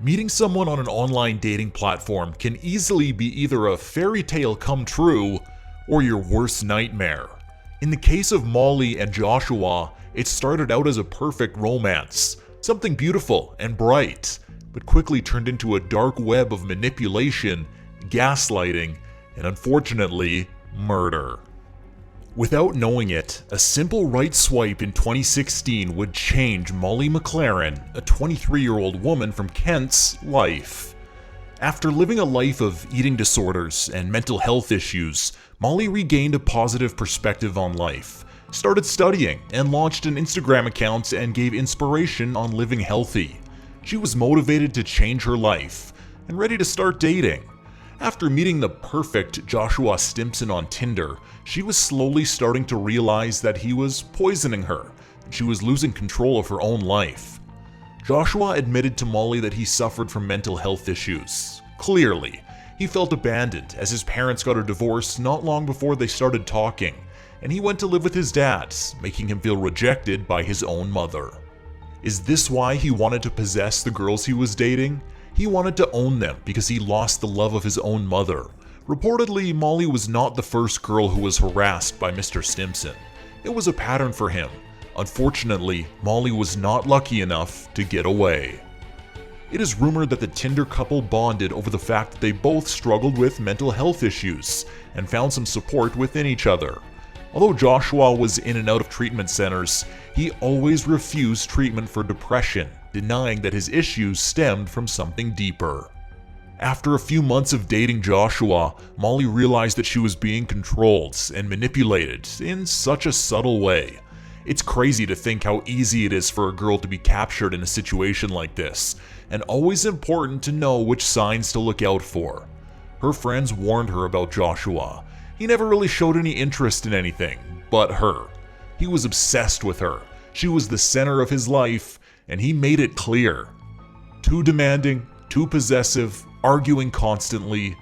Meeting someone on an online dating platform can easily be either a fairy tale come true or your worst nightmare. In the case of Molly and Joshua, it started out as a perfect romance, something beautiful and bright, but quickly turned into a dark web of manipulation, gaslighting, and unfortunately, murder. Without knowing it, a simple right swipe in 2016 would change Molly McLaren, a 23-year-old woman from Kent's, life. After living a life of eating disorders and mental health issues, Molly regained a positive perspective on life, started studying, and launched an Instagram account and gave inspiration on living healthy. She was motivated to change her life and ready to start dating. After meeting the perfect Joshua Stimpson on Tinder, she was slowly starting to realize that he was poisoning her, and she was losing control of her own life. Joshua admitted to Molly that he suffered from mental health issues. Clearly, he felt abandoned as his parents got a divorce not long before they started talking, and he went to live with his dad, making him feel rejected by his own mother. Is this why he wanted to possess the girls he was dating? He wanted to own them because he lost the love of his own mother. Reportedly, Molly was not the first girl who was harassed by Mr. Stimpson. It was a pattern for him. Unfortunately, Molly was not lucky enough to get away. It is rumored that the Tinder couple bonded over the fact that they both struggled with mental health issues and found some support within each other. Although Joshua was in and out of treatment centers, he always refused treatment for depression, denying that his issues stemmed from something deeper. After a few months of dating Joshua, Molly realized that she was being controlled and manipulated in such a subtle way. It's crazy to think how easy it is for a girl to be captured in a situation like this, and always important to know which signs to look out for. Her friends warned her about Joshua. He never really showed any interest in anything but her. He was obsessed with her. She was the center of his life, and he made it clear. Too demanding, too possessive, arguing constantly.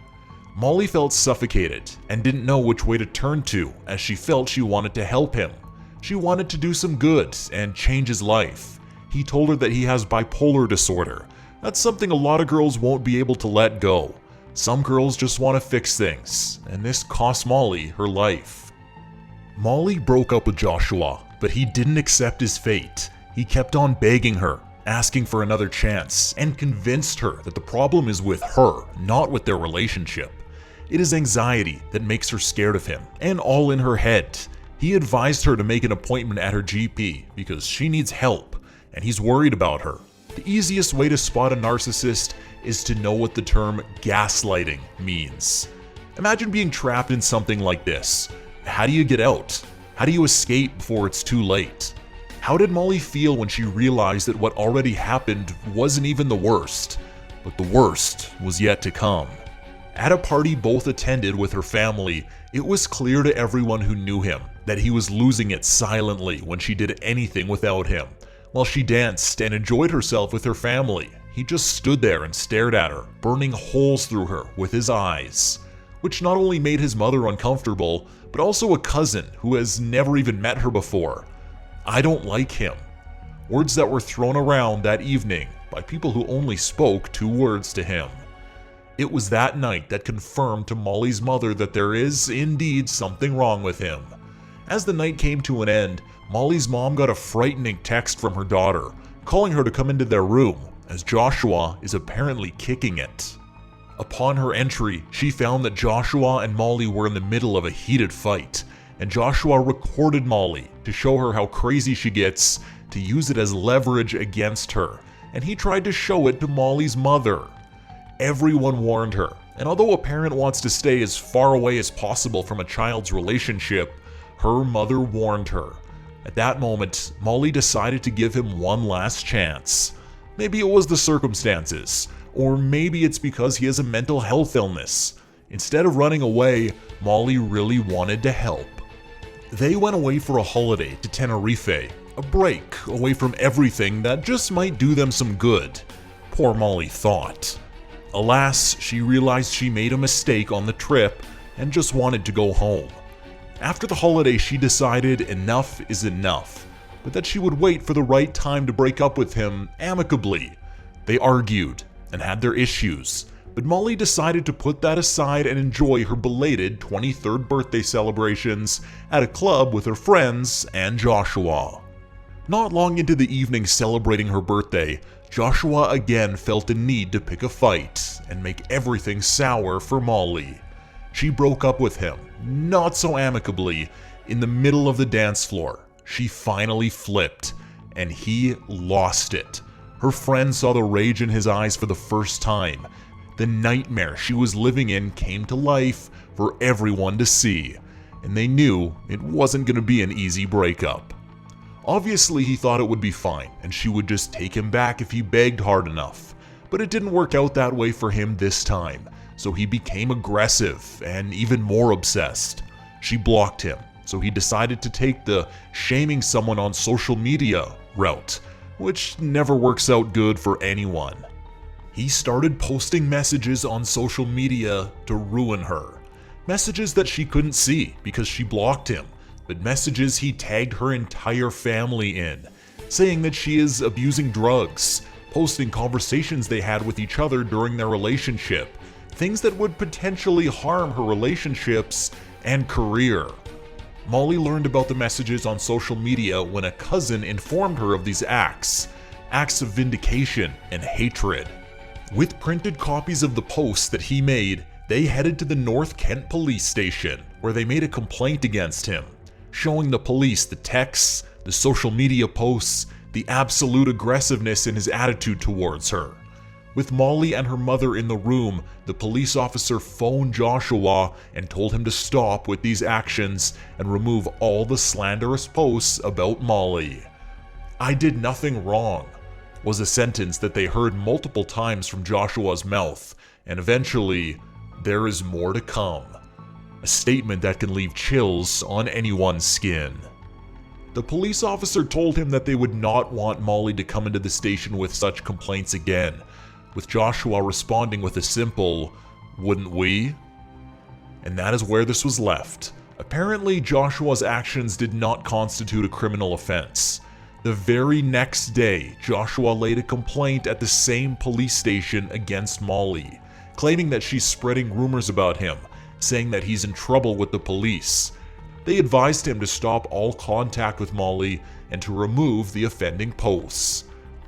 Molly felt suffocated and didn't know which way to turn to, as she felt she wanted to help him. She wanted to do some good and change his life. He told her that he has bipolar disorder. That's something a lot of girls won't be able to let go. Some girls just want to fix things, and this cost Molly her life. Molly broke up with Joshua, but he didn't accept his fate. He kept on begging her, asking for another chance, and convinced her that the problem is with her, not with their relationship. It is anxiety that makes her scared of him, and all in her head. He advised her to make an appointment at her GP because she needs help, and he's worried about her. The easiest way to spot a narcissist is to know what the term gaslighting means. Imagine being trapped in something like this. How do you get out? How do you escape before it's too late? How did Molly feel when she realized that what already happened wasn't even the worst, but the worst was yet to come? At a party both attended with her family, it was clear to everyone who knew him that he was losing it silently when she did anything without him. While she danced and enjoyed herself with her family, he just stood there and stared at her, burning holes through her with his eyes, which not only made his mother uncomfortable, but also a cousin who has never even met her before. I don't like him. Words that were thrown around that evening by people who only spoke 2 words to him. It was that night that confirmed to Molly's mother that there is indeed something wrong with him. As the night came to an end, Molly's mom got a frightening text from her daughter, calling her to come into their room, as Joshua is apparently kicking it. Upon her entry, she found that Joshua and Molly were in the middle of a heated fight, and Joshua recorded Molly to show her how crazy she gets, to use it as leverage against her, and he tried to show it to Molly's mother. Everyone warned her, and although a parent wants to stay as far away as possible from a child's relationship, her mother warned her. At that moment, Molly decided to give him one last chance. Maybe it was the circumstances, or maybe it's because he has a mental health illness. Instead of running away, Molly really wanted to help. They went away for a holiday to Tenerife, a break away from everything that just might do them some good, poor Molly thought. Alas, she realized she made a mistake on the trip and just wanted to go home. After the holiday, she decided enough is enough, but that she would wait for the right time to break up with him amicably. They argued, and had their issues, but Molly decided to put that aside and enjoy her belated 23rd birthday celebrations at a club with her friends and Joshua. Not long into the evening celebrating her birthday, Joshua again felt a need to pick a fight and make everything sour for Molly. She broke up with him, not so amicably, in the middle of the dance floor. She finally flipped, and he lost it. Her friend saw the rage in his eyes for the first time. The nightmare she was living in came to life for everyone to see, and they knew it wasn't going to be an easy breakup. Obviously, he thought it would be fine, and she would just take him back if he begged hard enough. But it didn't work out that way for him this time, so he became aggressive and even more obsessed. She blocked him, so he decided to take the shaming someone on social media route, which never works out good for anyone. He started posting messages on social media to ruin her. Messages that she couldn't see because she blocked him, but messages he tagged her entire family in, saying that she is abusing drugs, posting conversations they had with each other during their relationship, things that would potentially harm her relationships and career. Molly learned about the messages on social media when a cousin informed her of these acts of vindication and hatred. With printed copies of the posts that he made, they headed to the North Kent police station, where they made a complaint against him, showing the police the texts, the social media posts, the absolute aggressiveness in his attitude towards her. With Molly and her mother in the room, the police officer phoned Joshua and told him to stop with these actions and remove all the slanderous posts about Molly. "I did nothing wrong," was a sentence that they heard multiple times from Joshua's mouth, and eventually, "There is more to come." A statement that can leave chills on anyone's skin. The police officer told him that they would not want Molly to come into the station with such complaints again, with Joshua responding with a simple, "Wouldn't we?" And that is where this was left. Apparently, Joshua's actions did not constitute a criminal offense. The very next day, Joshua laid a complaint at the same police station against Molly, claiming that she's spreading rumors about him, saying that he's in trouble with the police. They advised him to stop all contact with Molly and to remove the offending posts.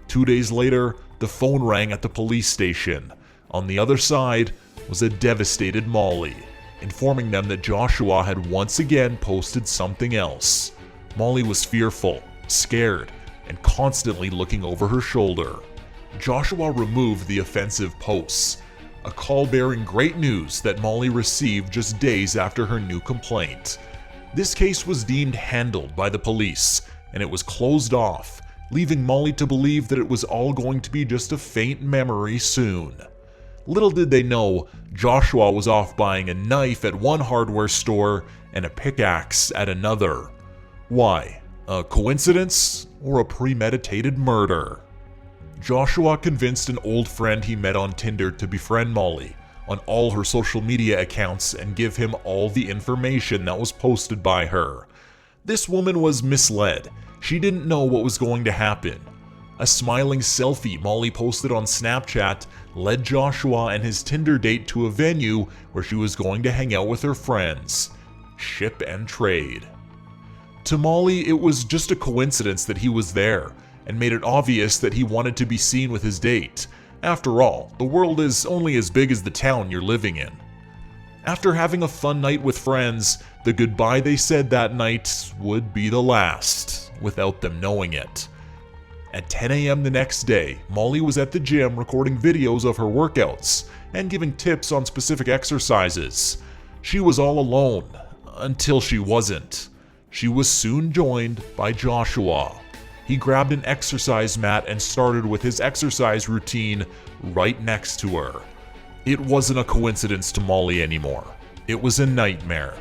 2 days later, the phone rang at the police station. On the other side was a devastated Molly, informing them that Joshua had once again posted something else. Molly was fearful, scared, and constantly looking over her shoulder. Joshua removed the offensive posts, a call bearing great news that Molly received just days after her new complaint. This case was deemed handled by the police, and it was closed off, leaving Molly to believe that it was all going to be just a faint memory soon. Little did they know, Joshua was off buying a knife at one hardware store and a pickaxe at another. Why? A coincidence or a premeditated murder? Joshua convinced an old friend he met on Tinder to befriend Molly on all her social media accounts and give him all the information that was posted by her. This woman was misled. She didn't know what was going to happen. A smiling selfie Molly posted on Snapchat led Joshua and his Tinder date to a venue where she was going to hang out with her friends. Ship and trade. To Molly, it was just a coincidence that he was there, and made it obvious that he wanted to be seen with his date. After all, the world is only as big as the town you're living in. After having a fun night with friends, the goodbye they said that night would be the last, without them knowing it. At 10 a.m. the next day, Molly was at the gym recording videos of her workouts and giving tips on specific exercises. She was all alone, until she wasn't. She was soon joined by Joshua. He grabbed an exercise mat and started with his exercise routine right next to her. It wasn't a coincidence to Molly anymore. It was a nightmare.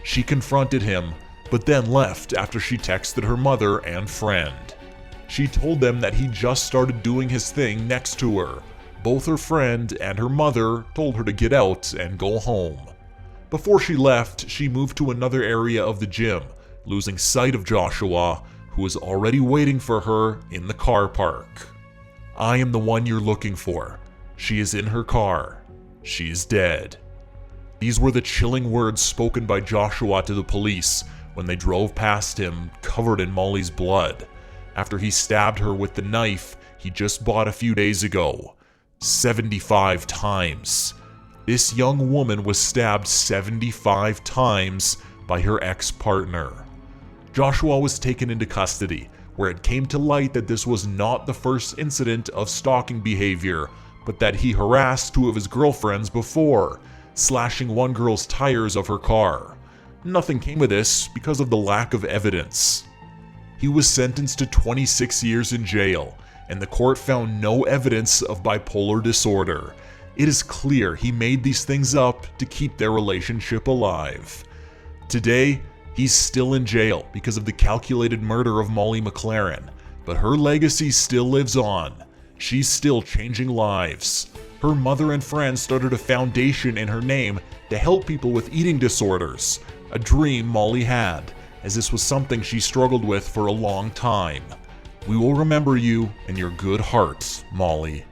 She confronted him, but then left after she texted her mother and friend. She told them that he just started doing his thing next to her. Both her friend and her mother told her to get out and go home. Before she left, she moved to another area of the gym, losing sight of Joshua, who was already waiting for her in the car park. "I am the one you're looking for. She is in her car. She is dead. These were the chilling words spoken by Joshua to the police when they drove past him covered in Molly's blood after he stabbed her with the knife he just bought a few days ago. 75 times. This young woman was stabbed 75 times by her ex-partner. Joshua was taken into custody, where it came to light that this was not the first incident of stalking behavior, but that he harassed 2 of his girlfriends before, slashing one girl's tires of her car. Nothing came of this because of the lack of evidence. He was sentenced to 26 years in jail, and the court found no evidence of bipolar disorder. It is clear he made these things up to keep their relationship alive. Today, he's still in jail because of the calculated murder of Molly McLaren, but her legacy still lives on. She's still changing lives. Her mother and friends started a foundation in her name to help people with eating disorders, a dream Molly had, as this was something she struggled with for a long time. We will remember you and your good heart, Molly.